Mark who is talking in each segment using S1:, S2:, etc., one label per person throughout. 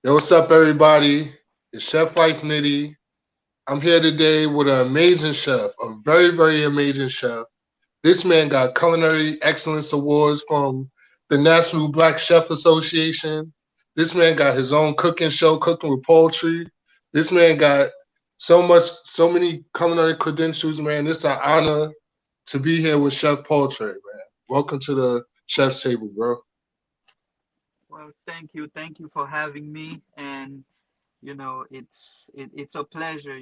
S1: Yo, what's up, everybody? It's Chef Life Nitty. I'm here today with an amazing chef, a very, very amazing chef. This man got culinary excellence awards from the National Black Chef Association. This man got his own cooking show, Cooking with Paultre. This man got so many culinary credentials, man. It's an honor to be here with Chef Paultre, man. Welcome to the chef's table, bro.
S2: Well, thank you for having me, and it's a pleasure,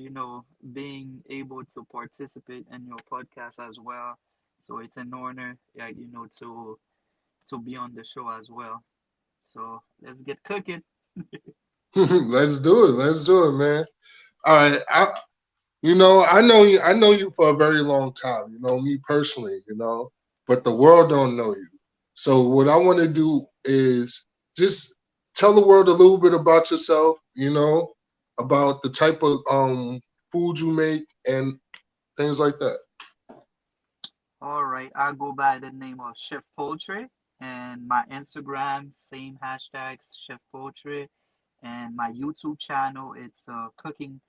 S2: being able to participate in your podcast as well. So it's an honor, yeah, to be on the show as well. So let's get cooking.
S1: Let's do it. Let's do it, man. All right. I know you. I know you for a very long time. You know me personally. But the world don't know you. So what I want to do is just tell the world a little bit about yourself. About the type of food you make and things like that.
S2: All right, I go by the name of Chef Poultry, and my Instagram, same hashtags, Chef Poultry, and my YouTube channel, it's cooking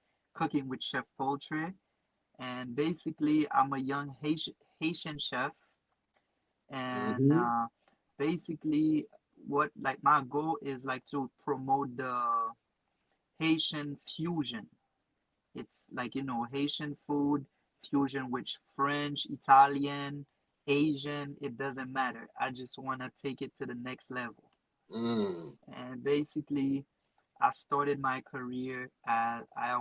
S2: with Chef Poultry. And basically, I'm a young Haitian chef, and
S1: Hmm.
S2: basically, what like my goal is like to promote the Haitian fusion. It's like, Haitian food fusion with French, Italian, Asian, it doesn't matter. I just want to take it to the next level.
S1: Mm.
S2: And basically, I started my career at I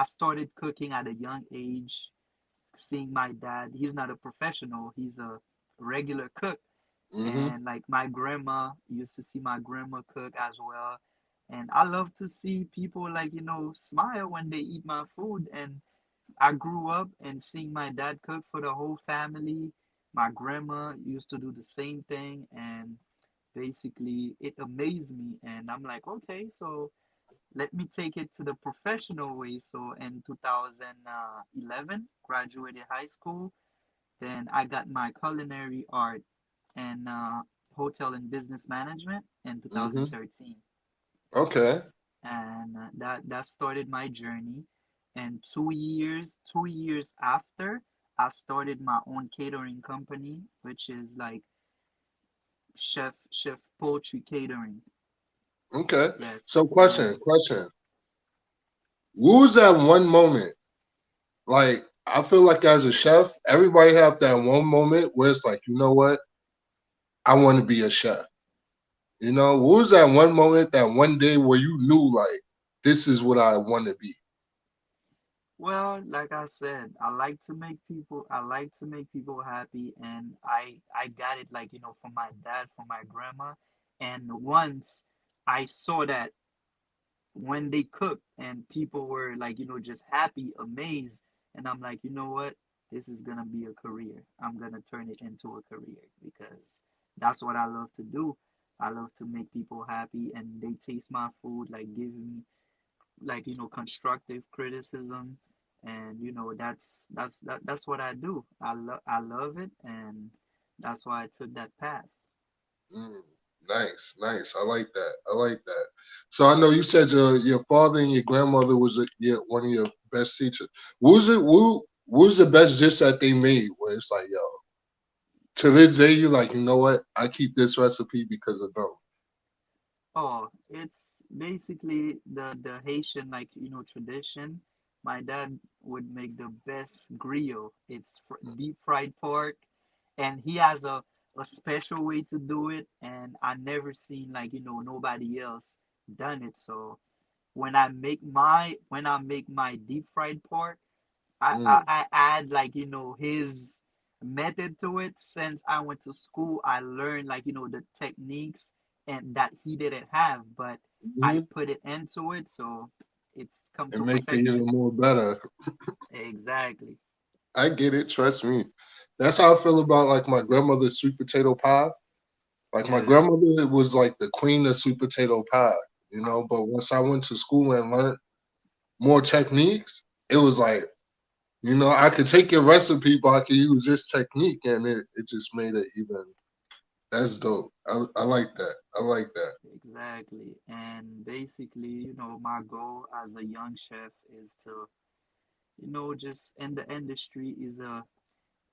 S2: started cooking at a young age, seeing my dad. He's not a professional, he's a regular cook.
S1: Hmm.
S2: And like my grandma used to see my grandma cook as well. And I love to see people like, smile when they eat my food. And I grew up and seeing my dad cook for the whole family. My grandma used to do the same thing, and basically it amazed me. And I'm like, okay, so let me take it to the professional way. So in 2011, graduated high school. Then I got my culinary art and hotel and business management in
S1: Hmm.
S2: 2013,
S1: Okay.
S2: and that started my journey. And 2 years after, I started my own catering company, which is like Chef Poultry Catering.
S1: Okay.
S2: Yes,
S1: So, question,
S2: and
S1: question. What was that one moment? Like, I feel like as a chef, everybody have that one moment where it's like, you know what? I want to be a chef. What was that one moment, that one day where you knew like this is what I want to be?
S2: well, like I said, I like to make people happy, and I got it like, from my dad, from my grandma. And once I saw that when they cooked and people were like, just happy, amazed, and I'm like, you know what? This is gonna be a career. I'm gonna turn it into a career because that's what I love to do. I love to make people happy and they taste my food, like give me like, constructive criticism, and that's what I do. I love it, and that's why I took that path.
S1: Mm, nice, nice. I like that. I like that. So I know you said your father and your grandmother was one of your best teachers. What was the best dish that they made? Where it's like, yo, to this day, you like, you know what? I keep this recipe because of them.
S2: Oh, it's basically the Haitian, like, tradition. My dad would make the best griot. It's deep fried pork, and he has a special way to do it, and I never seen like, nobody else done it. So when I make my deep fried pork,
S1: Mm,
S2: I add like, his method to it. Since I went to school, I learned like, the techniques and that he didn't have, but I
S1: hmm.
S2: put it into it, so it's come
S1: It
S2: to
S1: makes it even
S2: perfection.
S1: more better.
S2: Exactly.
S1: I get it. Trust me. That's how I feel about like my grandmother's sweet potato pie. Like my
S2: Yeah.
S1: grandmother was like the queen of sweet potato pie. But once I went to school and learned more techniques, it was like, I could take your recipe, but I could use this technique, and it just made it even. That's dope. I like that. I like that.
S2: exactly. And basically, my goal as a young chef is to, just in the industry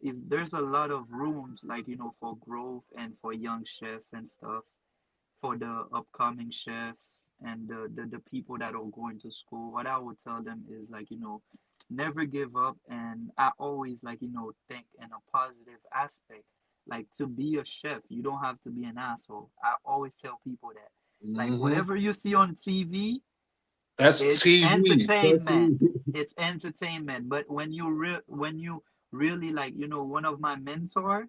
S2: is there's a lot of rooms like, for growth and for young chefs and stuff, for the upcoming chefs and the people that are going to school. What I would tell them is like, never give up. And I always like, think in a positive aspect. Like to be a chef, you don't have to be an asshole. I always tell people that. Like
S1: Hmm.
S2: whatever you see on TV,
S1: That's
S2: it's
S1: TV. That's
S2: entertainment.
S1: TV.
S2: It's entertainment. But when you really like, one of my mentor,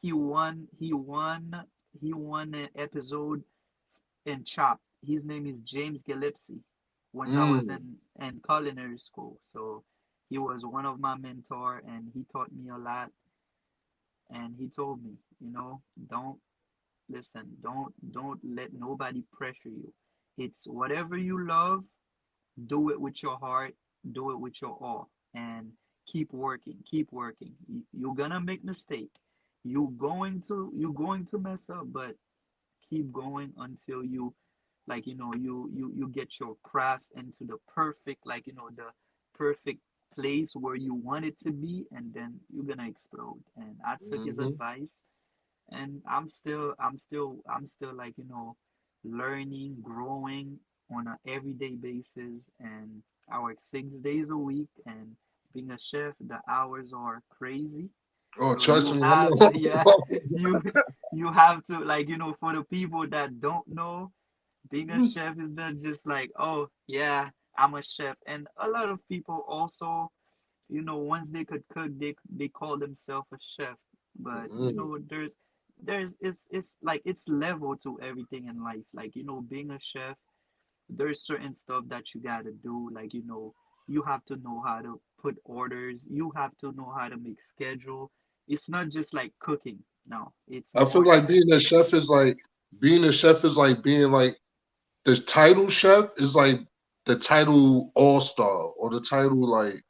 S2: he won he won he won an episode in Chop. His name is James Gillespie. Once I was
S1: Mm,
S2: in culinary school, so he was one of my mentor, and he taught me a lot. And he told me, don't listen, don't let nobody pressure you. It's whatever you love, do it with your heart, do it with your all, and keep working, keep working. You're gonna make mistake. You're going to mess up, but keep going until you like you get your craft into the perfect like the perfect place where you want it to be, and then you're gonna explode. And I took his
S1: hmm.
S2: advice, and I'm still like learning, growing on an everyday basis. And I work 6 days a week, and being a chef, the hours are crazy.
S1: Oh,
S2: So
S1: trust
S2: you
S1: me, I
S2: have
S1: know.
S2: yeah, you you have to like for the people that don't know, being a chef is not just like, oh yeah, I'm a chef. And a lot of people also, once they could cook, they call themselves a chef. But
S1: Mm-mm.
S2: there's it's like it's level to everything in life. Like being a chef, there's certain stuff that you gotta do. Like you have to know how to put orders. You have to know how to make schedule. It's not just like cooking. No, it's
S1: I feel
S2: more than
S1: like
S2: that.
S1: being a chef is like being like the title chef is like the title all star or the title like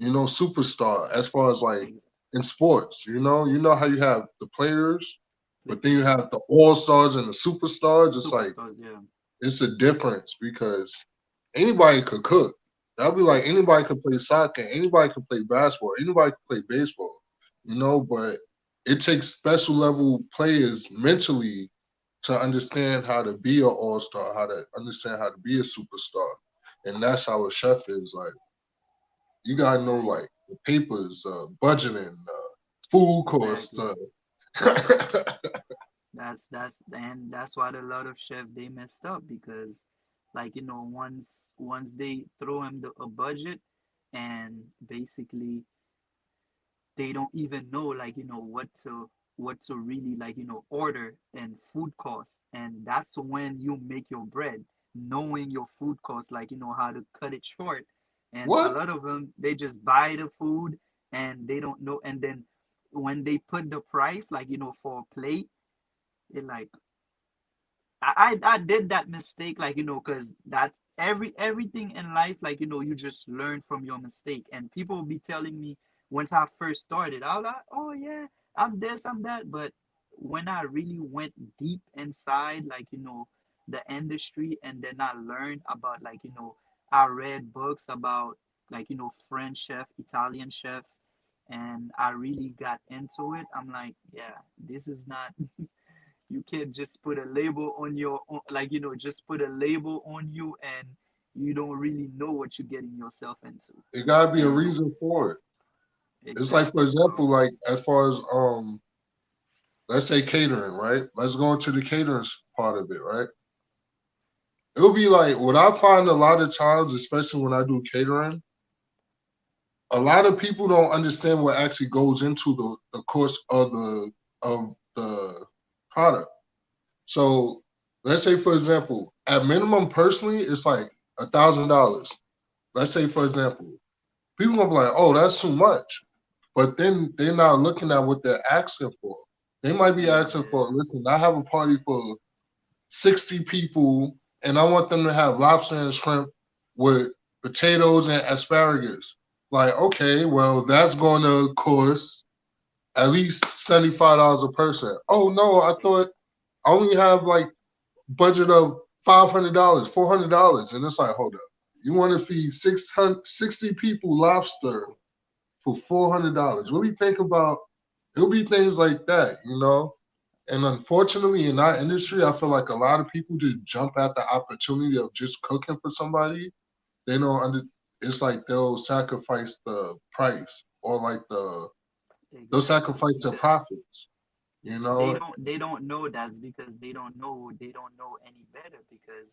S1: superstar as far as like
S2: Like
S1: in sports. How you have the players,
S2: the
S1: but then you
S2: players,
S1: have the all stars and the superstars. It's like
S2: superstars. Yeah,
S1: it's a difference because anybody could cook. That'd be like anybody could play soccer, anybody could play basketball, anybody could play baseball, but it takes special level players mentally to understand how to be an all star, how to understand how to be a superstar. And that's how a chef is. Like you gotta know
S2: yeah,
S1: like the papers, budgeting, food costs.
S2: exactly. That's why a lot of chefs they messed up, because like once they throw him a budget, and basically they don't even know like what to really like order and food costs. And that's when you make your bread, knowing your food costs, like how to cut it short. And a
S1: What?
S2: lot of them, they just buy the food, and they don't know. And then when they put the price like for a plate, it like I did that mistake, like because that everything in life, like you just learn from your mistake. And people will be telling me, once I first started, I was like, oh yeah, I'm this, I'm that. But when I really went deep inside, like the industry, and then I learned about like I read books about like French chef, Italian chefs, and I really got into it. I'm like, yeah, this is not you can't just put a label on like just put a label on you, and you don't really know what you're getting yourself into.
S1: It gotta be a
S2: And
S1: reason for it. It's like, for
S2: exactly.
S1: example,
S2: So
S1: like as far as let's say catering, right? Let's go into the catering part of it, right? It'll be like what I find a lot of times, especially when I do catering, a lot of people don't understand what actually goes into the course of the product. So let's say, for example, at minimum, personally, it's like $1,000. Let's say, for example, people gonna be like, "Oh, that's too much," but then they're not looking at what they're asking for. They might be asking
S2: yeah,
S1: for, "Listen, I have a party for 60 people, and I want them to have lobster and shrimp with potatoes and asparagus." Like, okay, well, that's going to cost at least $75 a person. Oh no, I thought I only have like budget of $500, $400, and it's like, hold up, you want to feed 660 people lobster for $400? Really think about it'll be things like that, you know. And unfortunately, in our industry, I feel like a lot of people just jump at the opportunity of just cooking for somebody. They don't under. It's like they'll sacrifice the price or like they'll
S2: Exactly.
S1: sacrifice the profits. You know.
S2: They don't know that's because they don't know any better because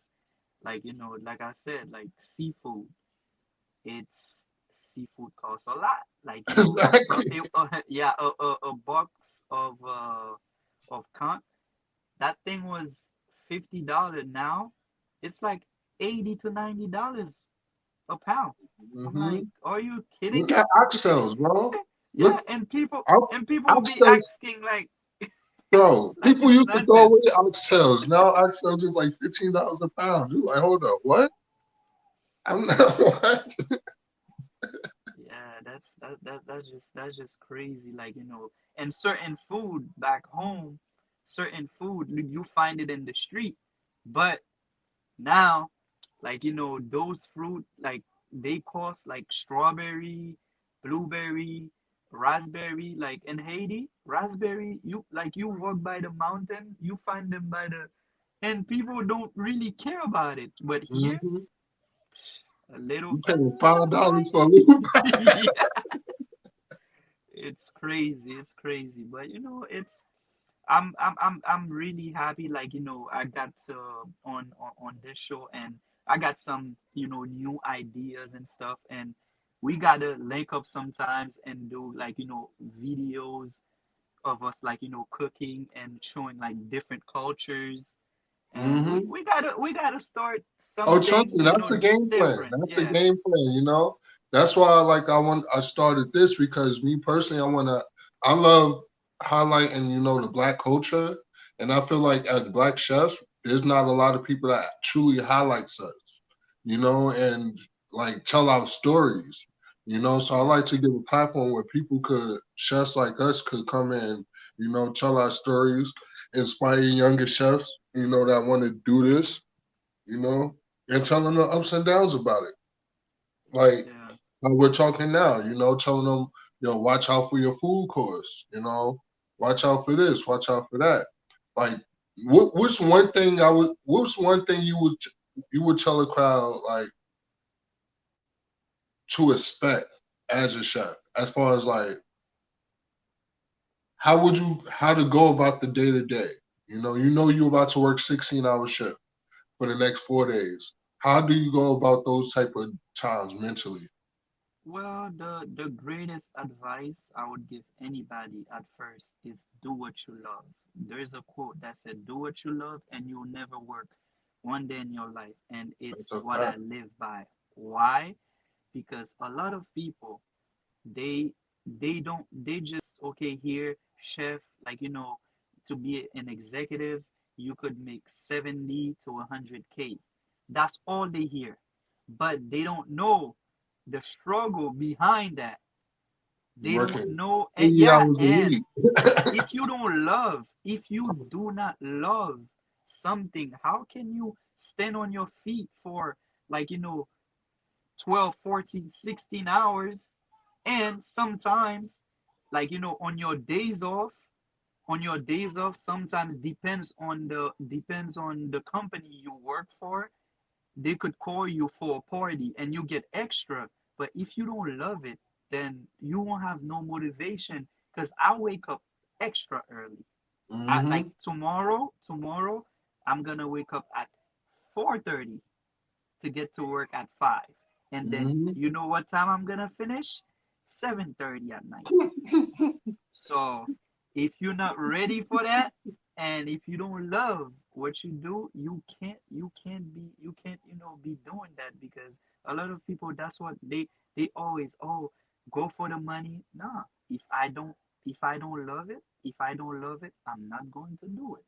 S2: like like I said, like seafood, it's seafood costs a lot. Like
S1: Exactly.
S2: yeah, a box of conch, that thing was $50. Now it's like $80 to $90 a pound. I'm like,
S1: Hmm.
S2: are you kidding
S1: Look
S2: me?
S1: at oxtails, bro.
S2: Yeah,
S1: Look,
S2: and people be
S1: oxtails,
S2: asking like
S1: bro.
S2: like
S1: People
S2: it's
S1: used to throw
S2: nothing.
S1: away oxtails. Now oxtails is like $15 a pound. You're like, hold up, what? I'm not what?
S2: Yeah, that's just crazy. Like, and certain food back home, certain food you find it in the street, but now, like, those fruit, like, they cost like strawberry, blueberry, raspberry. Like in Haiti, raspberry, you walk by the mountain, you find them by the, and people don't really care about it. But here,
S1: Hmm.
S2: a little,
S1: You paying
S2: what?
S1: $5 for a little.
S2: Yeah, it's crazy. It's crazy. But I'm really happy. Like, I got on this show, and I got some, new ideas and stuff, and we gotta link up sometimes and do like, videos of us, like, cooking and showing like different cultures, and we,
S1: Hmm.
S2: we gotta we gotta start
S1: Oh, trust
S2: something,
S1: me, that's the game plan.
S2: different.
S1: That's the
S2: Yeah,
S1: game plan, you know. That's why I started this because me personally I love highlighting, the black culture. And I feel like as black chefs, there's not a lot of people that truly highlights us, and like tell our stories, So I
S2: yeah,
S1: like to give a platform where chefs like us could come in, tell our stories, inspire younger chefs, that want to do this, you know, and telling them the ups and downs about it. Like
S2: yeah.
S1: how we're talking now, telling them, watch out for your food costs, watch out for this, watch out for that. Like, what's one thing you would tell a crowd like to expect as a chef, as far as like how to go about the day to day. You're about to work 16-hour shift for the next 4 days. How do you go about those type of times mentally?
S2: Well, the greatest advice I would give anybody at first is do what you love. There's a quote that said, "Do what you love, and you'll never work one day in your life." And
S1: That's
S2: it's
S1: a
S2: what I
S1: fact.
S2: live by. Why? Because a lot of people, they they don't they just okay here, chef, like, to be an executive, you could make 70 to 100K. That's all they hear, but they don't know the struggle behind that. They don't
S1: Working
S2: know.
S1: 80
S2: Yeah,
S1: hours a
S2: and
S1: week.
S2: if you do not love something, how can you stand on your feet for, like, 12, 14, 16 hours? And sometimes, like, on your days off, sometimes depends on the company you work for. They could call you for a party and you get extra. But if you don't love it, then you won't have no motivation. Because I wake up extra early. Like
S1: Hmm.
S2: tomorrow, I'm gonna wake up at 4:30 to get to work at 5. And then
S1: Hmm.
S2: you know what time I'm gonna finish? 7:30 at night. So if you're not ready for that, and if you don't love what you do, you can't be doing that, because a lot of people, that's what they always, oh, go for the money. Nah, if I don't love it, I'm not going to do it.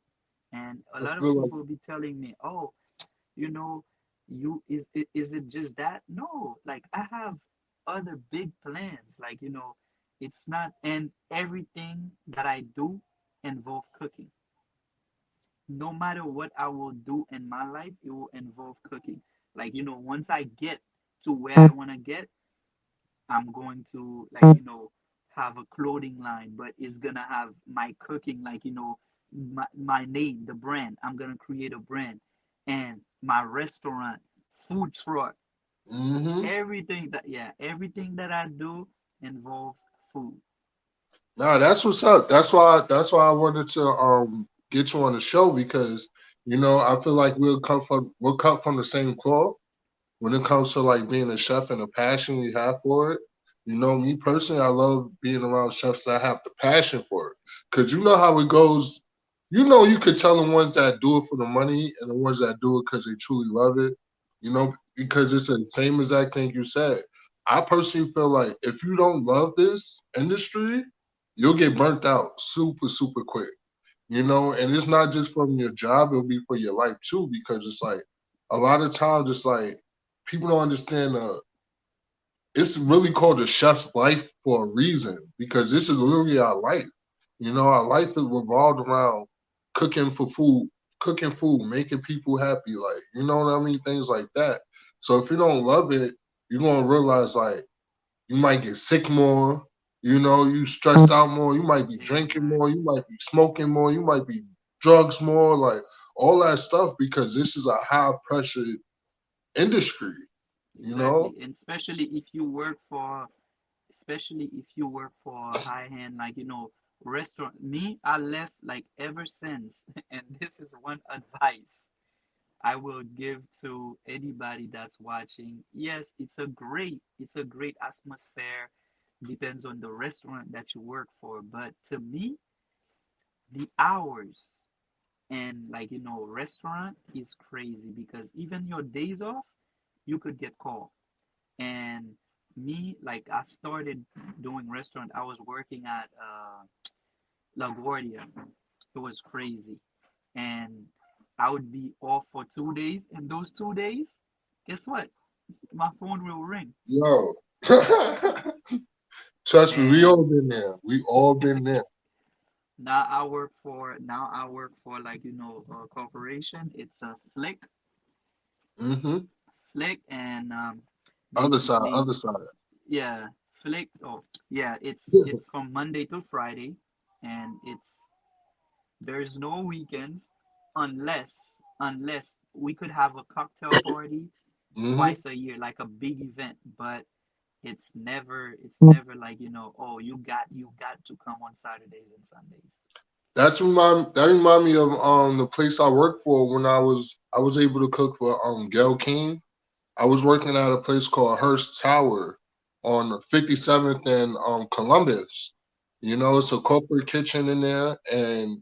S2: And a
S1: I
S2: lot of
S1: feel like
S2: people be telling me, oh, you know, is it just that? No, like I have other big plans. Like, it's not, and everything that I do involve cooking. no matter what I will do in my life, it will involve cooking. Like, once I get to where I want to get, I'm going to, like, have a clothing line, but it's gonna have my cooking, like, my name, the brand. I'm gonna create a brand, and my restaurant, food truck,
S1: Hmm.
S2: everything that I do involves food.
S1: Nah, that's what's up. That's why I wanted to get you on the show because I feel like we're cut from the same cloth when it comes to like being a chef and the passion you have for it. Me personally, I love being around chefs that have the passion for it. Cause you know how it goes. You could tell the ones that do it for the money and the ones that do it because they truly love it. Because it's the same exact thing you said. I personally feel like if you don't love this industry, you'll get burnt out super, super quick. And it's not just from your job, it'll be for your life too, because it's like a lot of times it's like people don't understand it's really called a chef's life for a reason because this is literally our life. Our life is revolved around cooking for food, cooking food, making people happy, like what I mean, things like that. So if you don't love it, you're gonna realize like you might get sick more, you stressed out more, you might be drinking more, you
S2: Exactly.
S1: might be smoking more, you might be drugs more, like all that stuff because this is a high pressure industry, you know?
S2: Exactly. And especially if you work for a high end, like, restaurant. Me, I left like ever since. And this is one advice I will give to anybody that's watching. Yes, it's a great atmosphere. Depends on the restaurant that you work for. But to me, the hours and, like, restaurant is crazy because even your days off, you could get called. And me, like, I started doing restaurant. I was working at LaGuardia. It was crazy. And I would be off for 2 days. And those 2 days, guess what? My phone will ring.
S1: Yo. Trust me, we
S2: And
S1: all been there. We all been there.
S2: now I work for, like, a corporation. It's a
S1: Hmm.
S2: Flick, and
S1: Other side,
S2: basically,
S1: other side.
S2: yeah, Flick. Oh, yeah, it's from Monday to Friday, and there's no weekends, unless we could have a cocktail party
S1: Hmm.
S2: twice a year, like a big event, but it's never like, oh, you got to come on Saturdays and Sundays.
S1: That remind me of the place I worked for when I was able to cook for Gail King. I was working at a place called Hearst Tower on 57th and Columbus. It's a corporate kitchen in there, and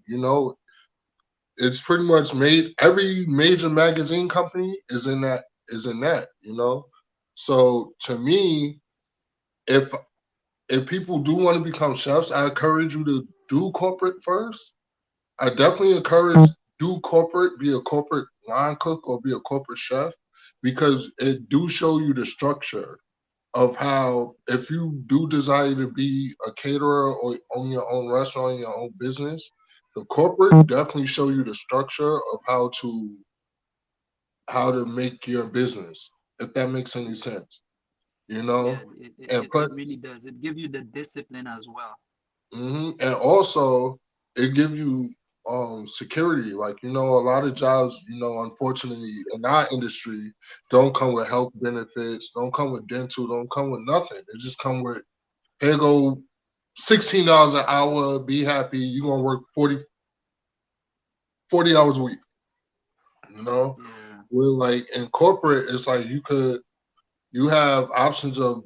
S1: it's pretty much made every major magazine company is in that. So to me, if if people do want to become chefs, I encourage you to do corporate first. I definitely encourage do corporate, be a corporate line cook or be a corporate chef because it do show you the structure of how if you do desire to be a caterer or own your own restaurant, your own business, the corporate definitely show you the structure of how to make your business, if that makes any sense, you
S2: Yeah,
S1: know?
S2: it, it,
S1: And
S2: it
S1: put
S2: it really does. It gives you the discipline as well.
S1: and also it give you security. Like, a lot of jobs, unfortunately in our industry don't come with health benefits, don't come with dental, don't come with nothing. It just come with here go $16 an hour, be happy, you're gonna work 40 hours a week, you know?
S2: Yeah,
S1: We're like in corporate, it's like you have options of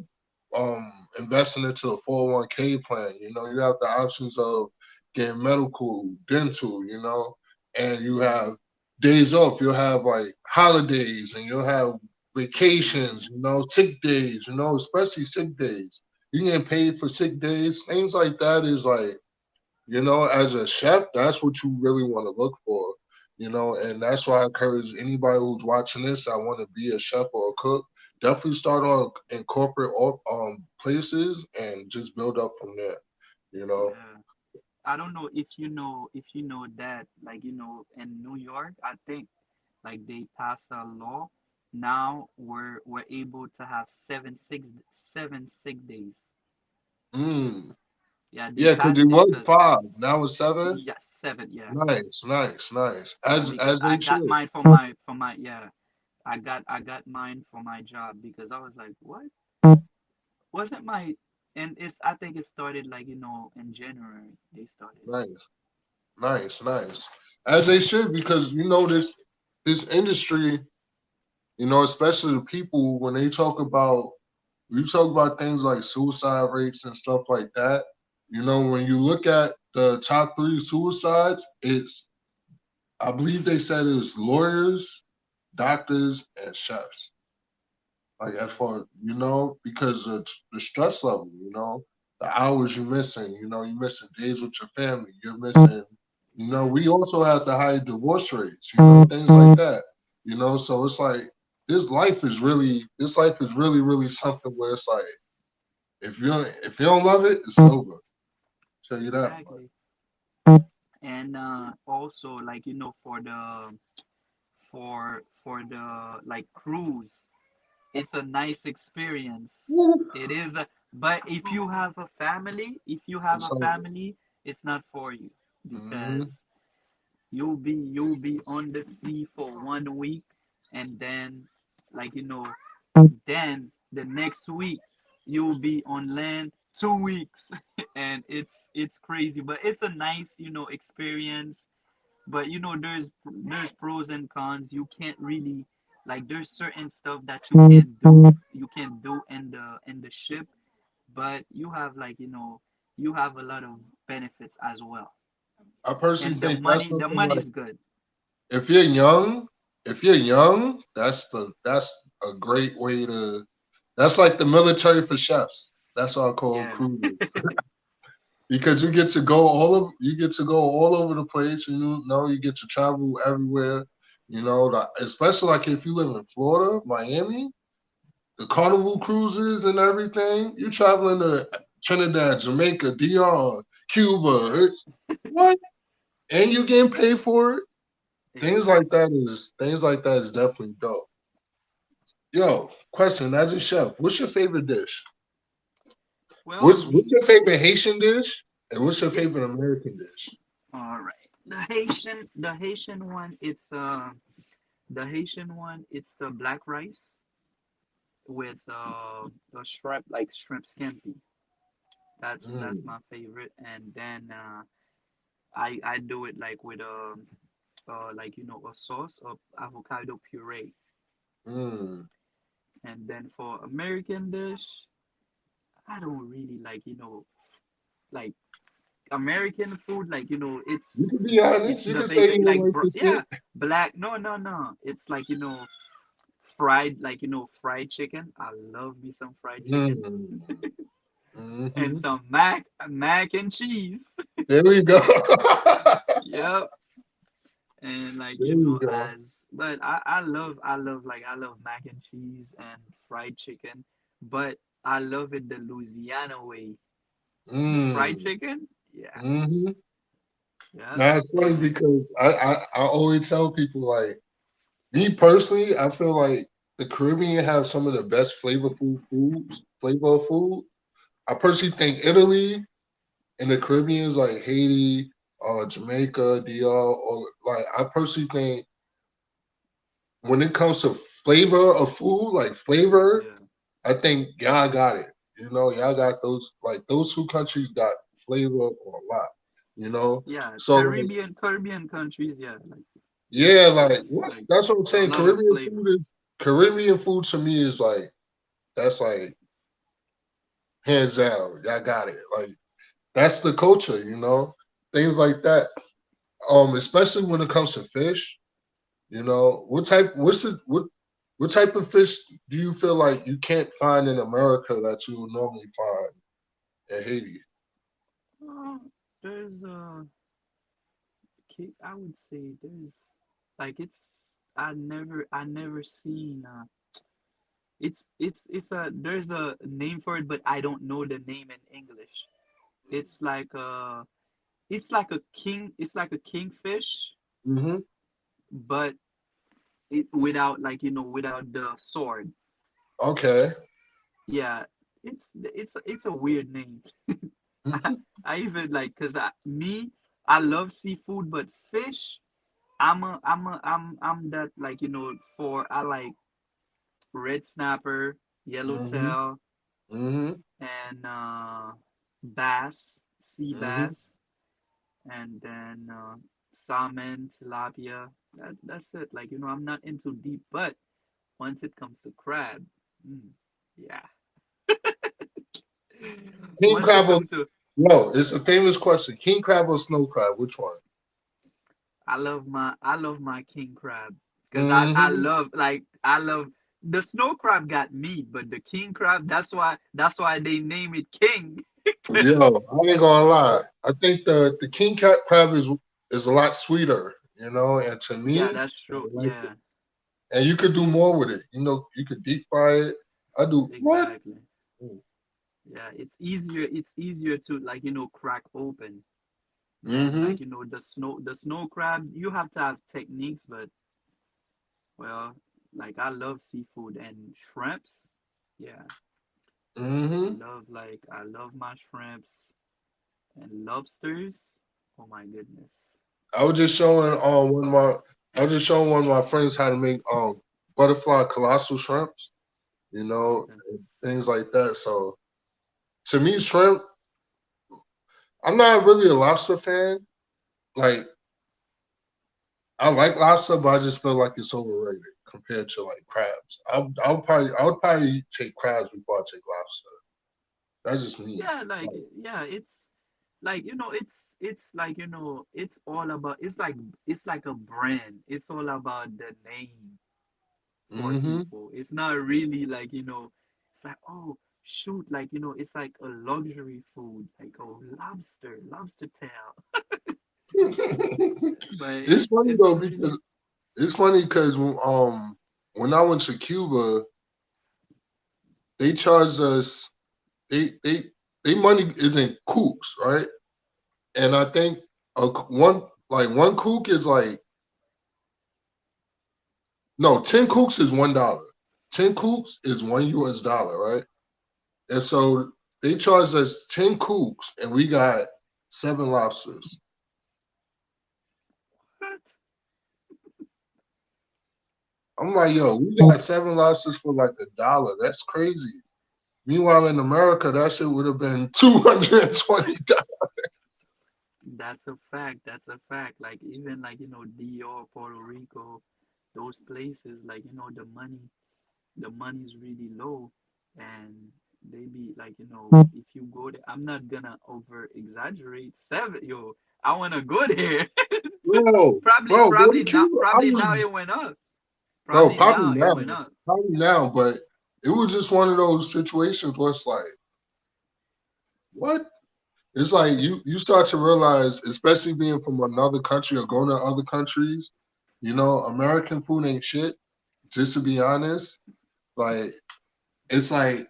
S1: um investing into a 401k plan. You have the options of getting medical, dental, and you
S2: yeah,
S1: have days off. You'll have like holidays and you'll have vacations,
S2: yeah,
S1: sick days, especially sick days. You get paid for sick days. Things like that is like, as a chef, that's what you really want to look for. And that's why I encourage anybody who's watching this, I want to be a chef or a cook. Definitely start on in corporate places and just build up from there. You know.
S2: yeah. I don't know if you know that, like, in New York, I think, like, they passed a law. Now we're able to have 7 sick days.
S1: Mm.
S2: Yeah, they
S1: Yeah, because
S2: passed
S1: it
S2: it
S1: was
S2: because,
S1: five. Now it's seven.
S2: yeah, seven, yeah.
S1: Nice, nice, nice.
S2: Yeah,
S1: As
S2: because I
S1: they
S2: got
S1: should.
S2: mine for my yeah. I got mine for my job because I was like, what? Wasn't my and it's I think it started, like, in January they started.
S1: Nice, nice, nice. As they should, because this industry, especially the people when they talk about we talk about things like suicide rates and stuff like that. When you look at the top three suicides, it's I believe they said it was lawyers, doctors, and chefs. Like as far because of the stress level, the hours you're missing, you're missing days with your family, you're missing,
S2: Yeah,
S1: we also have the high divorce rates, things like that, so it's like this life is really, really something where it's like if you don't love it, it's over. Tell you that much.
S2: exactly. And also, like, for the, like, cruise, it's a nice experience.
S1: Woo.
S2: It is but if you have
S1: It's
S2: a
S1: over.
S2: family, it's not for you, because
S1: Hmm.
S2: you'll be on the sea for 1 week, and then, like, then the next week you'll be on land 2 weeks, and it's crazy, but it's a nice, experience. But, there's pros and cons. You can't really, like, there's certain stuff that you can do in the ship, but you have, like, you have a lot of benefits as well,
S1: I personally
S2: and the
S1: think that's
S2: money the
S1: something
S2: money
S1: like
S2: is good.
S1: if you're young, that's a great way to. That's like the military for chefs. That's what I call
S2: Yeah.
S1: cruising because you get to go all over the place. You get to travel everywhere. Especially like if you live in Florida, Miami, the Carnival cruises and everything. You traveling to Trinidad, Jamaica, DR, Cuba. What? And you getting paid for it?
S2: Exactly.
S1: Things like that is definitely dope. Yo, question as a chef, what's your favorite dish?
S2: Well,
S1: What's your favorite Haitian dish? And what's your favorite
S2: it's
S1: American dish?
S2: all right. The Haitian one, it's the black rice with the shrimp, like shrimp scampi. That's
S1: Mm,
S2: my favorite. And then I do it, like, with like, a sauce of avocado puree.
S1: mm.
S2: And then for American dish, I don't really like American food, like,
S1: You can be
S2: it's
S1: honest. You
S2: the
S1: can say
S2: basic,
S1: you don't
S2: like,
S1: like the
S2: yeah,
S1: shit.
S2: black. No, no, no. It's like, fried, like, fried chicken. I love me some fried chicken,
S1: Mm,
S2: and
S1: hmm.
S2: some mac and cheese.
S1: There we go.
S2: Yep. And, like,
S1: There we go.
S2: but I love mac and cheese and fried chicken, but I love it the Louisiana way. The fried
S1: Mm,
S2: chicken, yeah,
S1: hmm.
S2: yeah,
S1: Now it's funny
S2: and
S1: because I always tell people like me personally, I feel like the Caribbean have some of the best flavor of food. I personally think Italy and the Caribbean is like Haiti, Jamaica, DR, or like I personally think when it comes to flavor of food, like flavor,
S2: yeah,
S1: I think y'all got it. Y'all got those two countries got flavor or a lot. You know,
S2: yeah.
S1: so like
S2: Caribbean countries, yeah, like,
S1: yeah,
S2: it's
S1: like
S2: it's
S1: what?
S2: like
S1: That's what I'm
S2: a
S1: saying.
S2: lot of flavor.
S1: Caribbean food to me is like that's like hands down. Y'all got it. Like that's the culture. Things like that. Especially when it comes to fish. What type of fish do you feel like you can't find in America that you would normally find in Haiti?
S2: Uh, there's I would say there's, like, I never seen it's a there's a name for it, but I don't know the name in English. It's like it's like a king. It's like a kingfish,
S1: Hmm.
S2: but it without like without the sword.
S1: Okay.
S2: Yeah, it's a weird name. I,
S1: Hmm.
S2: I even like because I love seafood, but fish. I'm that like for I like red snapper,
S1: Hmm.
S2: yellowtail,
S1: Hmm.
S2: and bass, sea
S1: Hmm.
S2: bass, and then salmon, tilapia. That's it. Like I'm not into deep, but once it comes to crab, mm, yeah.
S1: King
S2: Once it
S1: crab or
S2: comes to,
S1: no? It's a famous question. King crab or snow crab? Which one?
S2: I love my king crab because I
S1: Hmm.
S2: love the snow crab got meat, but the king crab that's why they name it king.
S1: Yo,
S2: 'Cause
S1: I ain't gonna lie. I think the king cat crab is a lot sweeter, and to
S2: yeah,
S1: me,
S2: that's
S1: I
S2: true.
S1: like it.
S2: Yeah,
S1: And you could do more with it. You could deep fry it. I do what?
S2: exactly. Yeah, it's easier to like crack open than
S1: Mm-hmm.
S2: like the snow crab. You have to have techniques, but well, like I love seafood and shrimps. Yeah,
S1: Mm-hmm.
S2: I love my shrimps and lobsters. Oh my goodness.
S1: I was just showing one of my I was just showing one of my friends how to make butterfly colossal shrimps,
S2: Okay.
S1: and things like that. So to me, shrimp, I'm not really a lobster fan. Like I like lobster, but I just feel like it's overrated compared to like crabs. I would probably take crabs before I take lobster. That's just me.
S2: Yeah, like
S1: Like,
S2: yeah, it's like it's like it's all about it's like a brand. It's all about the name for
S1: mm-hmm.
S2: people. It's not really like it's like oh shoot, like it's like a luxury food, like oh lobster tail. But
S1: It's
S2: it's
S1: funny
S2: it's
S1: though
S2: really
S1: because it's funny because when I went to Cuba, they charged us they money is in coops, right? And I think one cook is like no 10 cooks is $1. 10 cooks is $1, right? And so they charged us 10 cooks, and we got 7 lobsters.
S2: what?
S1: I'm like, yo, we got 7 lobsters for like $1. That's crazy. Meanwhile, in America, that shit would have been $220.
S2: That's a fact. That's a fact. Like even like Dior, Puerto Rico, those places like the money's really low, and they be like if you go there, I'm not gonna over exaggerate. Seven, yo, I wanna go there.
S1: Bro,
S2: probably
S1: bro, go to
S2: probably not.
S1: Cuba. I
S2: Probably
S1: was
S2: now it went up.
S1: no,
S2: Probably
S1: probably
S2: now it
S1: now,
S2: went up.
S1: but it was just one of those situations where it's like, what? It's like you start to realize, especially being from another country or going to other countries, American food ain't shit. Just to be honest, like it's like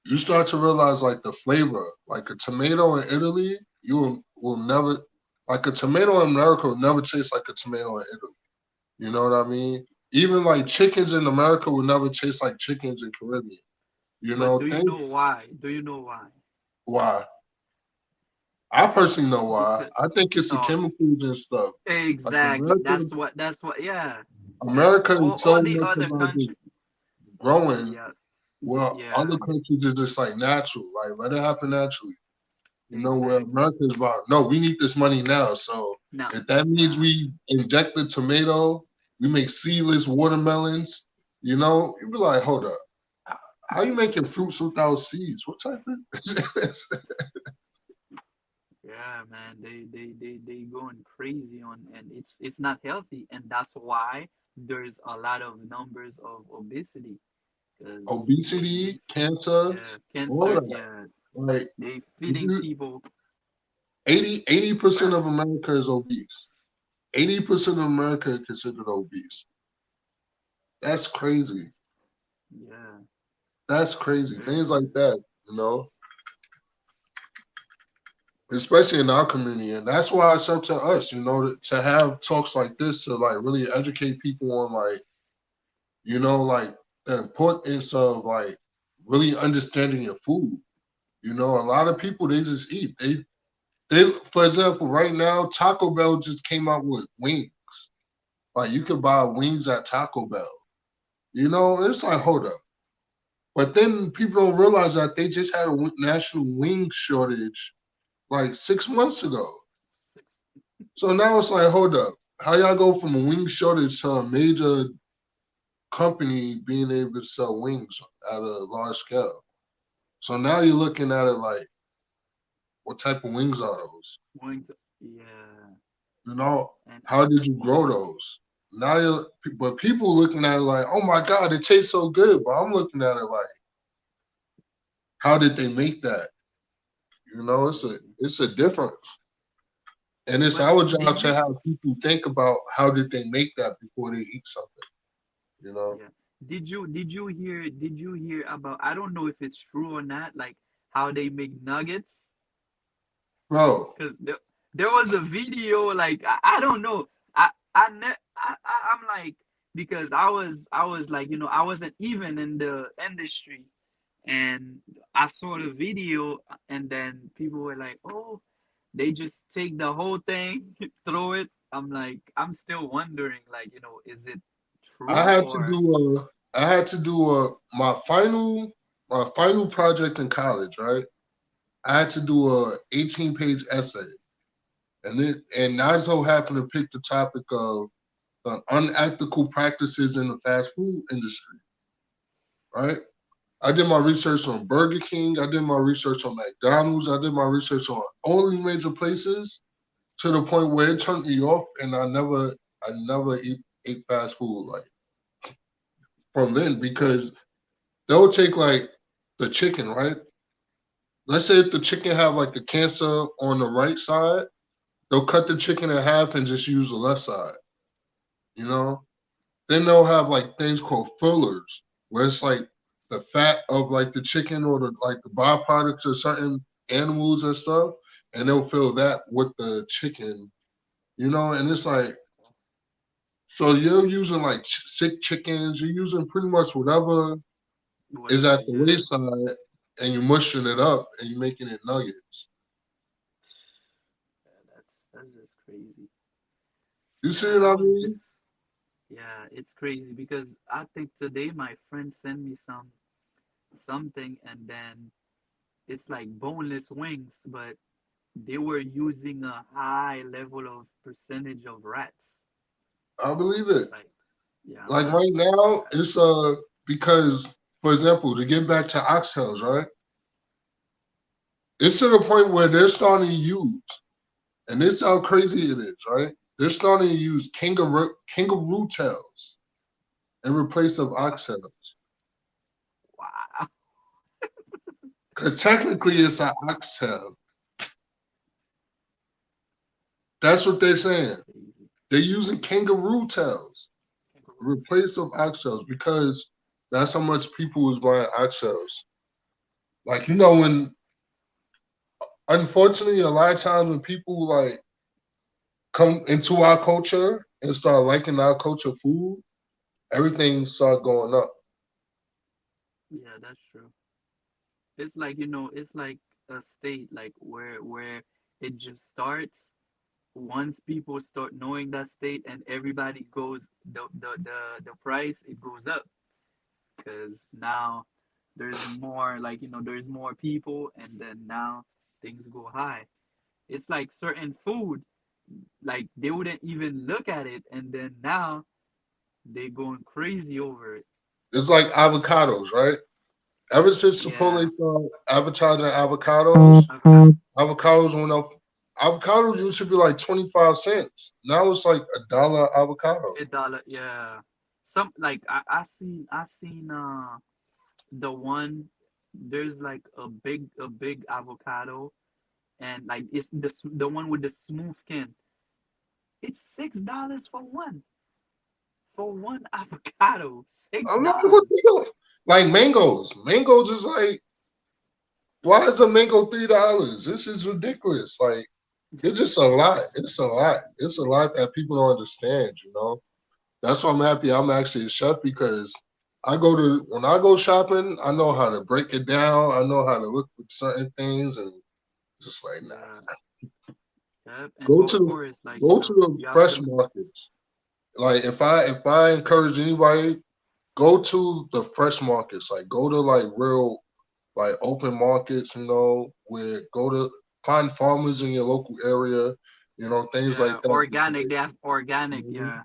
S1: you start to realize like the flavor, like a tomato in Italy, you will never like a tomato in America will never taste like a tomato in Italy. You know what I mean? Even like chickens in America will never taste like chickens in Caribbean.
S2: But do you
S1: Think
S2: know why? Do you know why?
S1: why? I personally know why.
S2: Because
S1: I think it's the
S2: oh,
S1: chemicals and stuff. Like
S2: exactly.
S1: America,
S2: That's what. Yeah. Because
S1: America
S2: all
S1: is
S2: all
S1: so
S2: the
S1: much
S2: other
S1: about just
S2: countries.
S1: growing.
S2: Yeah.
S1: Well, other
S2: Yeah.
S1: countries is just like natural, like let it happen naturally. Where
S2: Exactly.
S1: America is about, no, we need this money now. So
S2: No.
S1: if that means
S2: Yeah.
S1: we inject the tomato, we make seedless watermelons, you'd be like, hold up. How you making fruits without seeds? What type of
S2: Yeah, man. They going crazy on, and it's not healthy, and that's why there's a lot of numbers of obesity because they
S1: obesity, cancer,
S2: yeah,
S1: all
S2: cancer.
S1: of that?
S2: Yeah,
S1: Like
S2: they
S1: if
S2: feeding
S1: you
S2: people.
S1: 80%
S2: Well,
S1: of America is obese. 80% of America is considered obese. That's crazy.
S2: yeah,
S1: That's crazy.
S2: very
S1: Things like
S2: crazy.
S1: that, you know. especially in our community. And that's why it's up to us, to have talks like this to like really educate people on like, like the importance of like really understanding your food. A lot of people they just eat. They for example, right now Taco Bell just came out with wings. Like you could buy wings at Taco Bell. It's like hold up. But then people don't realize that they just had a national wing shortage like 6 months ago. So now it's like, hold up. How y'all go from a wing shortage to a major company being able to sell wings at a large scale? So now you're looking at it like, what type of wings are those?
S2: Going to, yeah,
S1: You know,
S2: and
S1: how did you grow those? Now but people looking at it like, oh my God, it tastes so good. But I'm looking at it like, how did they make that? It's a
S2: crazy.
S1: it's a difference. And it's
S2: But
S1: our job
S2: did
S1: to
S2: you?
S1: have people think about how did they make that before they eat something, you know?
S2: Yeah. Did you hear about, I don't know if it's true or not, like how they make nuggets?
S1: Bro,
S2: Because there was a video, like I don't know. I'm like, because I was like, I wasn't even in the industry, and I saw the video, and then people were like, "Oh, they just take the whole thing, throw it." I'm still wondering, like, is it
S1: I
S2: true
S1: had to
S2: or
S1: do a I had to do a my final project in college, right? I had to do a 18-page essay. And I so happened to pick the topic of unethical practices in the fast food industry, right? I did my research on Burger King, I did my research on McDonald's, I did my research on all the major places to the point where it turned me off and I never ate fast food like from then because they'll take like the chicken, right? Let's say if the chicken have like the cancer on the right side, they'll cut the chicken in half and just use the left side, you know? Then they'll have like things called fillers, where it's like the fat of like the chicken or the byproducts of certain animals and stuff, and they'll fill that with the chicken, and it's like so you're using like sick chickens, you're using pretty much whatever is
S2: whatever?
S1: at the
S2: Yeah,
S1: wayside, and you're mushing it up and you're making it nuggets.
S2: yeah, that's just crazy.
S1: You see
S2: Yeah,
S1: what
S2: I
S1: I
S2: was just
S1: mean?
S2: yeah, it's crazy because I think today my friend sent me something, and then it's like boneless wings, but they were using a high level of percentage of rats.
S1: I believe it.
S2: Like, yeah, I'm
S1: Like
S2: like,
S1: right now, it's because, for example, to get back to oxtails, right? It's to the point where they're starting to use, and this is how crazy it is, right? They're starting to use kangaroo tails in replace of oxtails.
S2: wow,
S1: Because technically
S2: yeah,
S1: it's an oxtail. That's what they're saying.
S2: crazy.
S1: They're using kangaroo tails in
S2: Kangaroo
S1: replace
S2: tail.
S1: of oxtails because that's how much people is buying oxtails. Like, when unfortunately a lot of times when people like come into our culture and start liking our culture food, everything start going up.
S2: Yeah, that's true. It's like, it's like a state, like where it just starts. Once people start knowing that state, and everybody goes, the price, it goes up, because now there's more, like, there's more people, and then now things go high. It's like certain food, like they wouldn't even look at it, and then now they going crazy over it.
S1: It's like avocados, right? Ever since
S2: Yeah,
S1: Chipotle started advertising avocados,
S2: avocado.
S1: avocados went up. Avocados used to be like 25 cents. Now it's like $1 avocado.
S2: $8. Yeah, some, like, I seen the one, there's like a big avocado, and like it's the one with the smooth skin. It's $6 for one avocado. six
S1: I'm like, what
S2: dollars
S1: the hell? Like mangoes. Mangoes is like Why is a mango $3? This is ridiculous. Like it's just a lot. It's a lot. It's a lot that people don't understand. That's why I'm happy I'm actually a chef because when I go shopping, I know how to break it down. I know how to look for certain things and just like nah.
S2: Yeah, yep. And
S1: Go
S2: of
S1: to
S2: course, like,
S1: go to the
S2: you have
S1: fresh
S2: to,
S1: markets. Like if I encourage anybody, go to the fresh markets. Like go to like real like open markets, where go to find farmers in your local area, things
S2: yeah,
S1: like that.
S2: organic. They have organic,
S1: Hmm.
S2: yeah,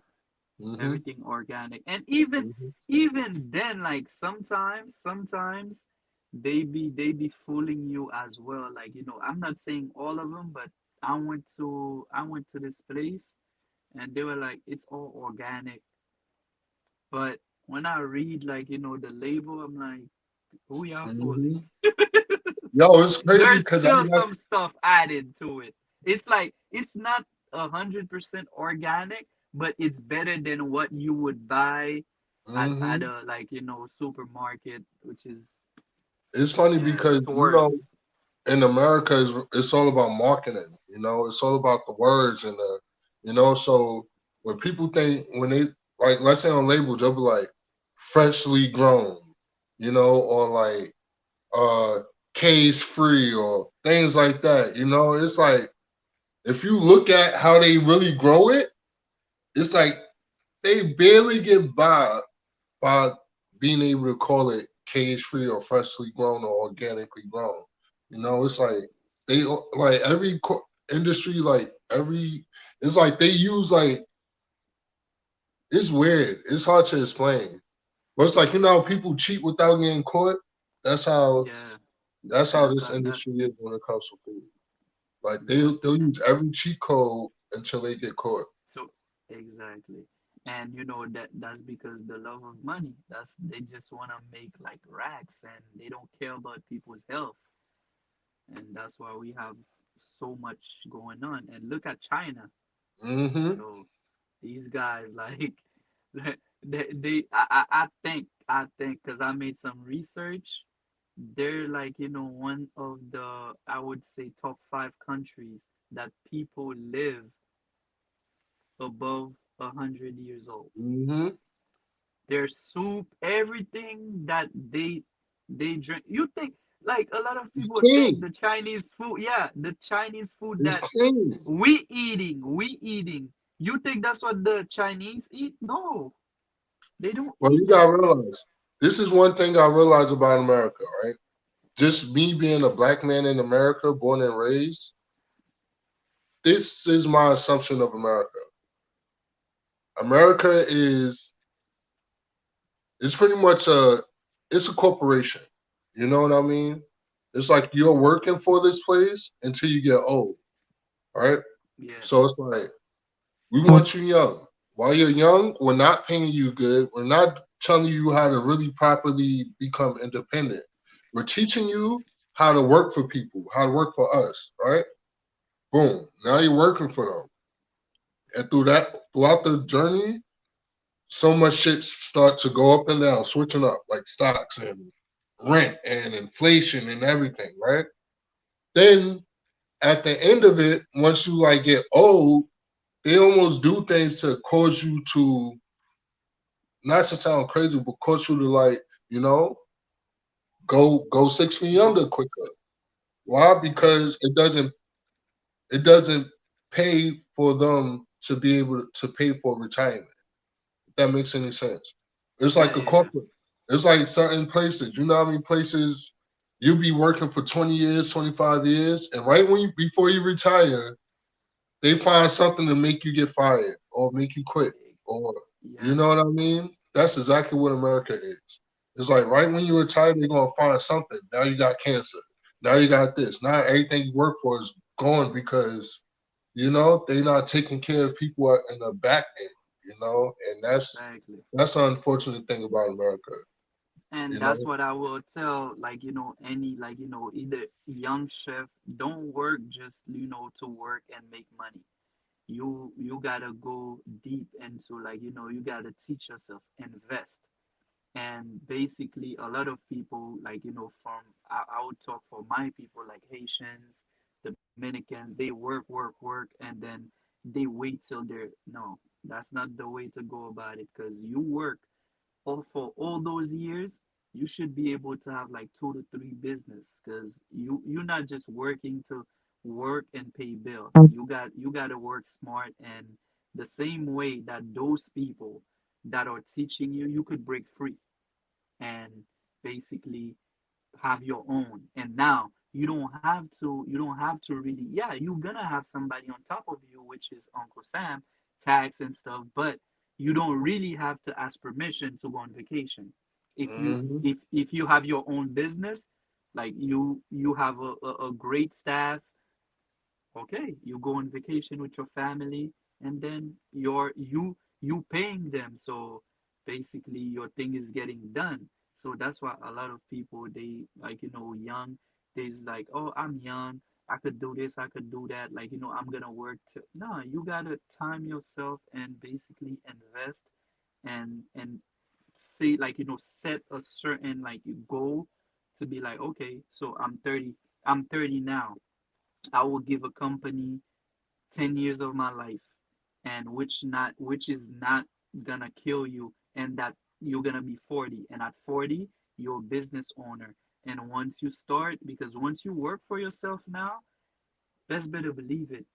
S1: Hmm.
S2: everything organic. And even then, like sometimes they be fooling you as well. Like, I'm not saying all of them, but I went to this place and they were like, it's all organic. But when I read, like, the label, I'm like, who y'all fooling?
S1: Hmm. Yo, it's crazy
S2: There's
S1: because
S2: still
S1: I got.
S2: some stuff added to it. It's like it's not 100% organic, but it's better than what you would buy at
S1: Hmm.
S2: a, like, supermarket, which is,
S1: It's funny
S2: yeah,
S1: because
S2: it's worse.
S1: in America, it's all about marketing. It's all about the words and so when people think when they like, let's say on labels, they'll be like freshly grown, or like uh case free or things like that. It's like if you look at how they really grow it, it's like they barely get by being able to call it cage free or freshly grown or organically grown. It's like they like every industry, like every it's like they use like it's weird. It's hard to explain. But it's like how people cheat without getting caught. That's how
S2: Yeah,
S1: that's how
S2: that's
S1: this
S2: that that
S1: industry is when it comes to food. Like
S2: yep.
S1: they'll
S2: And
S1: use every cheat code until they get caught.
S2: so exactly. And that's because the love of money. That's They just want to make like racks and they don't care about people's health. And that's why we have so much going on. And look at China.
S1: Hmm.
S2: So these guys, like, I think because I made some research, they're like, one of the, I would say, top five countries that people live above 100 years old.
S1: Hmm.
S2: Their soup, everything that they drink. You think, like, a lot of
S1: It's
S2: people think
S1: clean.
S2: the Chinese food, yeah, the Chinese food
S1: It's
S2: that
S1: clean.
S2: we eating. You think that's what the Chinese eat? No, they don't
S1: Well,
S2: eat
S1: you
S2: that.
S1: gotta realize this is one thing I realize about America, right? Just me being a black man in America, born and raised, this is my assumption of America. America is pretty much it's a corporation. You know what I mean? It's like you're working for this place until you get old, right?
S2: Yeah,
S1: So it's like we want you young. While you're young, we're not paying you good. We're not telling you how to really properly become independent. We're teaching you how to work for people, how to work for us, right? Boom. Now you're working for them. And throughout the journey, so much shit start to go up and down, switching up, like stocks and rent and inflation and everything, right? Then at the end of it, once you like get old, they almost do things to cause you to, not to sound crazy, but cause you to like, you know, go 6 feet
S2: go.
S1: under quicker. Why? Because it doesn't pay for them to be able to pay for retirement. If that makes any sense. It's
S2: Yeah,
S1: like a
S2: yeah, yeah.
S1: corporate. It's like certain places. You know how many places you be working for 20 years, 25 years, and right when before you retire, they find something to make you get fired or make you quit. Or you
S2: Yeah,
S1: know what I mean? That's exactly what America is. It's like right when you retire, they're gonna find something. Now you got cancer. Now you got this. Now everything you work for is gone because they're not taking care of people in the back end. And
S2: exactly.
S1: that's the unfortunate thing about America.
S2: And
S1: You know.
S2: that's what I will tell, like, any, like, either young chef, don't work just, to work and make money. You gotta go deep into, like, you gotta teach yourself, invest. And basically a lot of people, like, from, I would talk for my people, like Haitians, Dominicans, they work and then they wait till they're, no, that's not the way to go about it, because you work all for all those years. You should be able to have like two to three business, because you're not just working to work and pay bills. You got to work smart, and the same way that those people that are teaching you, you could break free and basically have your own. And now you don't have to really, yeah, you're gonna have somebody on top of you, which is Uncle Sam, tax and stuff, but you don't really have to ask permission to go on vacation. If you
S1: Hmm.
S2: if you have your own business, like you have a great staff, okay, you go on vacation with your family, and then you paying them. So basically your thing is getting done. So that's why a lot of people, they, like, young, they's like, oh, I'm young, I could do this, I could do that, like, I'm gonna work to, no, you gotta time yourself and basically invest, and say, like, set a certain, like, goal, to be like, okay, so I'm 30 now. I will give a company 10 years of my life, and which is not gonna kill you, and that you're gonna be 40, and at 40 you're a business owner. And once you start, because once you work for yourself now, best better believe it,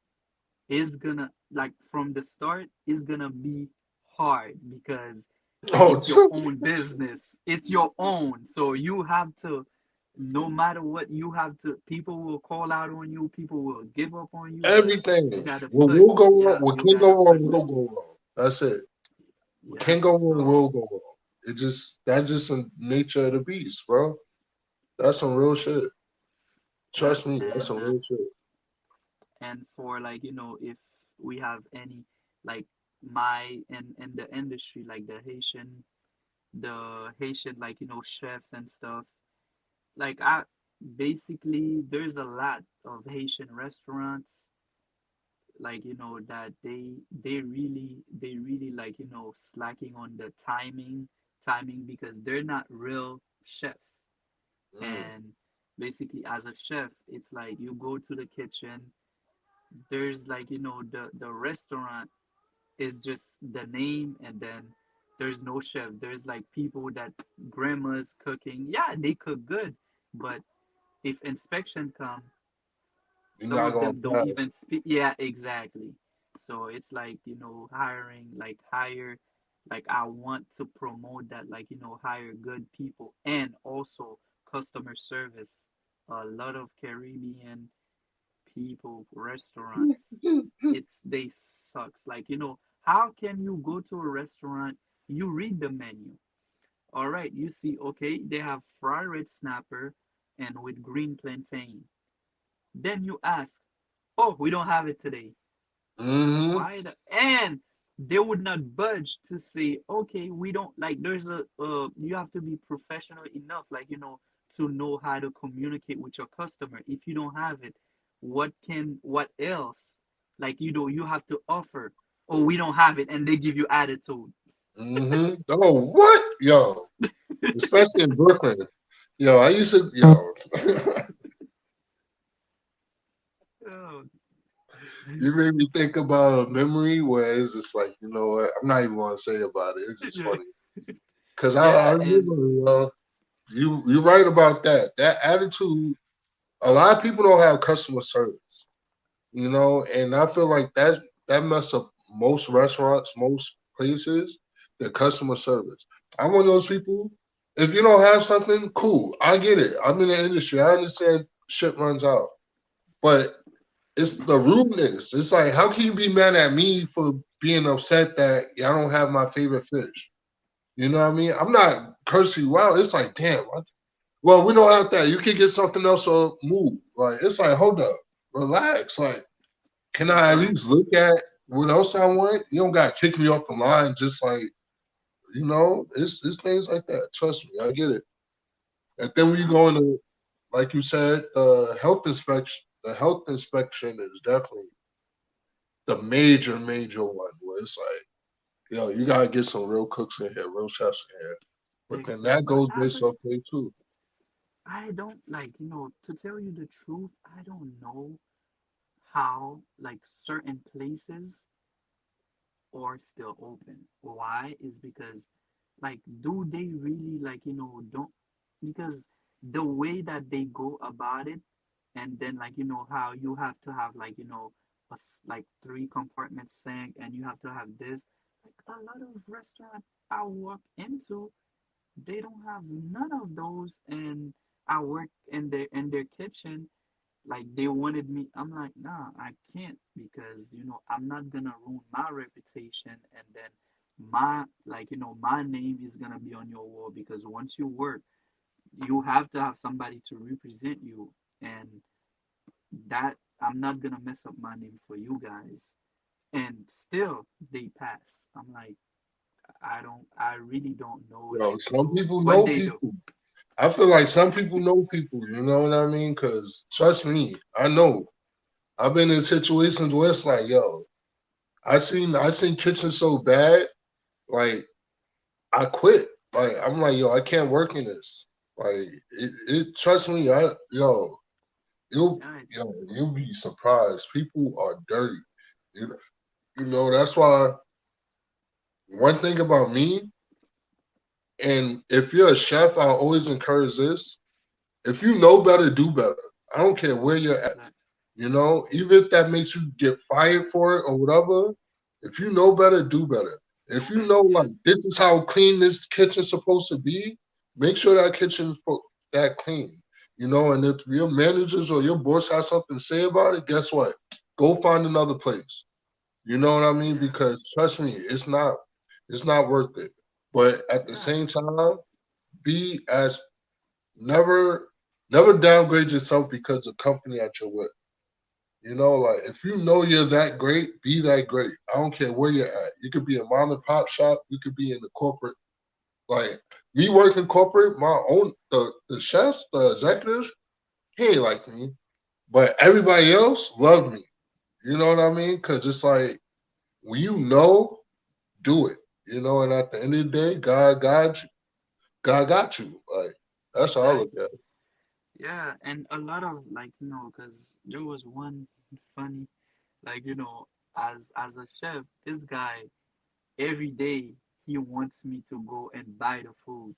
S2: it's gonna, like, from the start, it's gonna be hard, because
S1: Oh,
S2: it's your own business. It's your own. So you have to, no matter what, you have to, people will call out on you, people will give up on you, but you
S1: everything.
S2: gotta
S1: What
S2: put,
S1: will go wrong?
S2: yeah,
S1: What
S2: you
S1: can go
S2: gotta put,
S1: wrong will go wrong. That's it. What
S2: yeah.
S1: can go wrong
S2: So,
S1: will go wrong. It just that's just the nature of the beast, bro. That's some real shit.
S2: yeah,
S1: Trust me, that's some real shit.
S2: and for, like, if we have any, like, my in the industry, like the Haitian, like, chefs and stuff, like, I basically, there's a lot of Haitian restaurants, like, that they really, like, slacking on the timing, because they're not real chefs.
S1: Mm.
S2: And basically, as a chef, it's like you go to the kitchen, there's, like, the restaurant is just the name, and then there's no chef. There's, like, people that grandma's cooking, yeah, they cook good, but if inspection come,
S1: You're
S2: some
S1: not
S2: of
S1: gonna
S2: them don't
S1: pass.
S2: even speak. Yeah, exactly. So it's like, hiring, like, hire, like, I want to promote that, like, hire good people, and also customer service. A lot of Caribbean people, restaurants, they sucks. Like, how can you go to a restaurant, you read the menu, all right, you see, okay, they have fried red snapper and with green plantain. Then you ask, oh, we don't have it today.
S1: Hmm.
S2: Why and they would not budge to say, okay, we don't, like, there's a you have to be professional enough, like, to know how to communicate with your customer. If you don't have it, what else, like, you have to offer. Oh, we don't have it, and they give you attitude.
S1: Hmm. Oh, what? Yo, especially in Brooklyn. Yo, I used to, yo,
S2: Oh,
S1: you made me think about a memory where it's just like, you know what? I'm not even gonna say about it. It's just
S2: yeah,
S1: funny. Cause I
S2: yeah, and
S1: remember, you're right about that. That attitude, a lot of people don't have customer service, and I feel like that mess up most restaurants, most places, the customer service. I'm one of those people. If you don't have something, cool. I get it. I'm in the industry. I understand shit runs out. But it's the rudeness. It's like, how can you be mad at me for being upset that I don't have my favorite fish? You know what I mean? I'm not cursing you out. It's like, damn. Well, we don't have that. You can get something else or move. Like, it's like, hold up, relax. Like, can I at least
S2: exactly.
S1: look at what else I want? You don't got to kick me off the line. Just like, it's things like that. Trust me, I get it. And then when you
S2: Yeah,
S1: go into, like you said, the health inspection. The health inspection is definitely the major one where it's like, yo, you gotta get some real cooks in here, real chefs in here. But then that
S2: Exactly.
S1: goes based off pay too.
S2: I don't like, to tell you the truth, I don't know how like certain places are still open. Why? Is because like do they really like, don't because the way that they go about it, and then like how you have to have like like three compartment sink, and you have to have this, like a lot of restaurants I walk into, they don't have none of those. And I work in their kitchen, like they wanted me, I'm like, nah, I can't, because I'm not gonna ruin my reputation, and then my like my name is gonna be on your wall, because once you work, you have to have somebody to represent you. And that, I'm not gonna mess up my name for you guys. And still they pass. I'm like, I really don't know,
S1: Yo,
S2: like
S1: some people
S2: what
S1: know
S2: they do.
S1: people. I feel like some people know people. You know what I mean? Because trust me, I know. I've been in situations where it's like, yo, I seen kitchen so bad, like I quit. Like I'm like, yo, I can't work in this. Like it trust me,
S2: Yeah, it's
S1: you'll be surprised. People are dirty. You, you know, that's why one thing about me, and if you're a chef, I always encourage this. If you know better, do better. I don't care where you're at.
S2: exact.
S1: You know, even if that makes you get fired for it or whatever, if you know better, do better. If
S2: Do
S1: you
S2: better.
S1: know
S2: Yeah,
S1: like this is how clean this kitchen's supposed to be, make sure that kitchen's that clean. You know, and if your managers or your boss has something to say about it, guess what? Go find another place. You know what I mean?
S2: yeah,
S1: Because trust me, it's not worth it. But at the
S2: yeah,
S1: same time, be as never never downgrade yourself because of company that you're with. You know, like if you know you're that great, be that great. I don't care where you're at. You could be a mom and pop shop. You could be in the corporate. Like me working corporate, my own the chefs, the executives, he ain't like me, but everybody else love me. You know what I mean? Because it's like when you know, do it. You know, and at the end of the day, God got you. Like that's how I look
S2: exactly.
S1: at it.
S2: Yeah, and a lot of like, because there was one funny, like, as a chef, this guy every day he wants me to go and buy the food.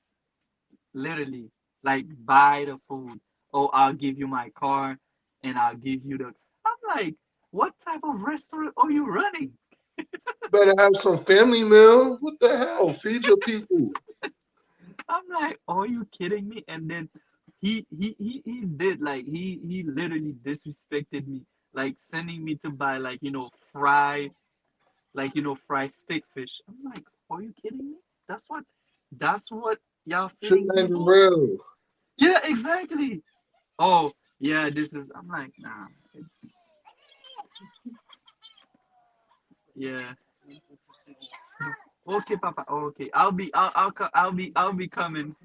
S2: Literally, like buy the food. Oh, I'll give you my car, and I'll give you the. I'm like, what type of restaurant are you running?
S1: Better have some family meal. What the hell? Feed your people.
S2: I'm like, are you kidding me? And then he did like he literally disrespected me, like sending me to buy like fry, like fried steak fish. I'm like, are you kidding me? That's what y'all
S1: Shit
S2: feeding
S1: ain't
S2: people?
S1: real.
S2: Yeah, exactly. Oh yeah, this is. I'm like, nah. It's, yeah. Okay, Papa. Okay, I'll be coming.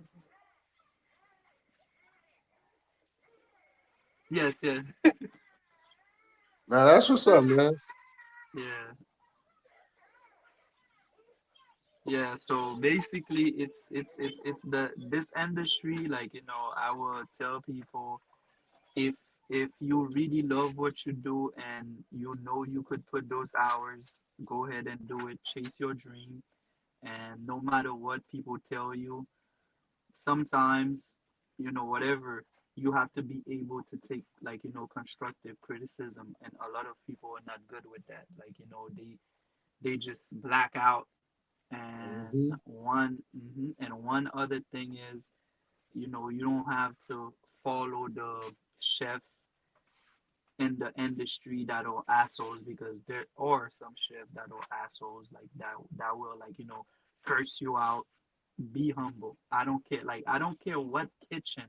S2: Yes, yes.
S1: Now that's what's up, man.
S2: Yeah. Yeah, so basically it's the this industry, like I will tell people, if you really love what you do, and you could put those hours, go ahead and do it, chase your dream. And no matter what people tell you, sometimes, whatever, you have to be able to take, like constructive criticism, and a lot of people are not good with that, like they just black out. And
S1: Hmm.
S2: one other thing is, you don't have to follow the chefs in the industry that are assholes, because there are some chefs that are assholes, like that will, like curse you out. Be humble. I don't care, like I don't care what kitchen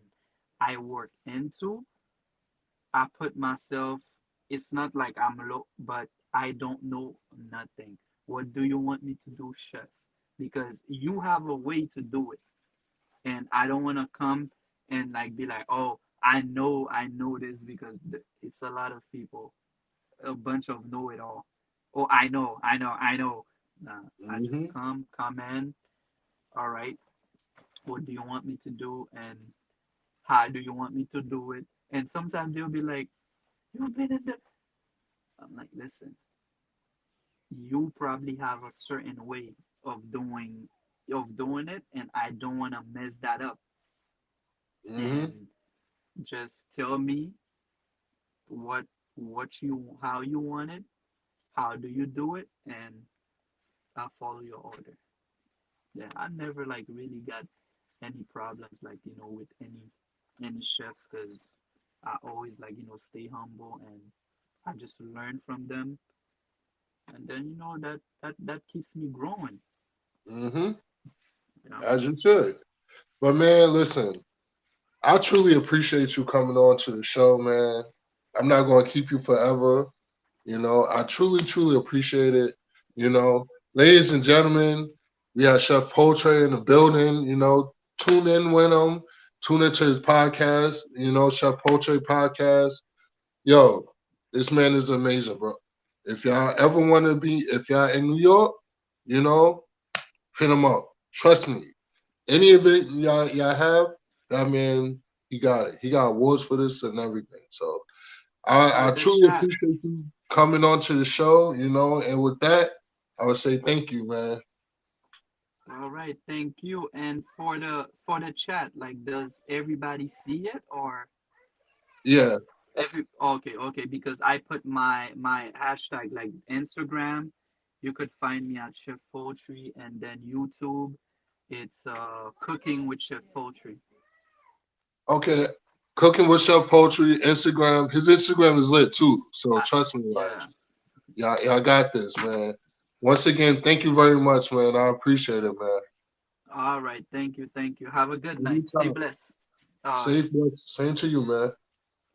S2: I work into. I put myself, it's not like I'm low, but I don't know nothing. What do you want me to do, chef? Because you have a way to do it. And I don't want to come and like be like, oh, I know this, because it's a lot of people, a bunch of know it all. Oh, I know. Nah, I just
S1: Hmm.
S2: come in. All right. what do you want me to do, and how do you want me to do it? And sometimes they'll be like, you've been in the. I'm like, listen, you probably have a certain way of doing it, and I don't want to mess that up.
S1: Mm-hmm.
S2: And just tell me what you how you want it, how do you do it, and I'll follow your order. Yeah, I never like really got any problems like with any chefs because I always like stay humble and I just learn from them, and then that keeps me growing.
S1: Mm-hmm.
S2: Yeah.
S1: As you should. But man, listen, I truly appreciate you coming on to the show, man. I'm not going to keep you forever. I truly, truly appreciate it. Ladies and gentlemen, we have Chef Paultre in the building. Tune in with him. Tune into his podcast. Chef Paultre podcast. Yo, this man is amazing, bro. If y'all ever want to be, if y'all in New York, you know, hit him up. Trust me. Any event y'all have, that man, he got it. He got awards for this and everything. So
S2: Oh,
S1: I
S2: the
S1: truly
S2: chat.
S1: appreciate you coming on to the show, and with that, I would say thank you, man.
S2: All right, thank you. And for the chat, like, does everybody see it or
S1: Yeah.
S2: every? Okay, okay, because I put my hashtag like Instagram. You could find me at Chef Poultry, and then YouTube. It's cooking with Chef Poultry.
S1: Okay. Cooking with Chef Poultry, Instagram. His Instagram is lit too. So
S2: Uh,
S1: trust me, like,
S2: yeah.
S1: y'all got this, man. Once again, thank you very much, man. I appreciate it, man.
S2: All right. Thank you. Thank you. Have a good night. Stay
S1: Anytime.
S2: blessed. All right.
S1: Safe, same to you, man.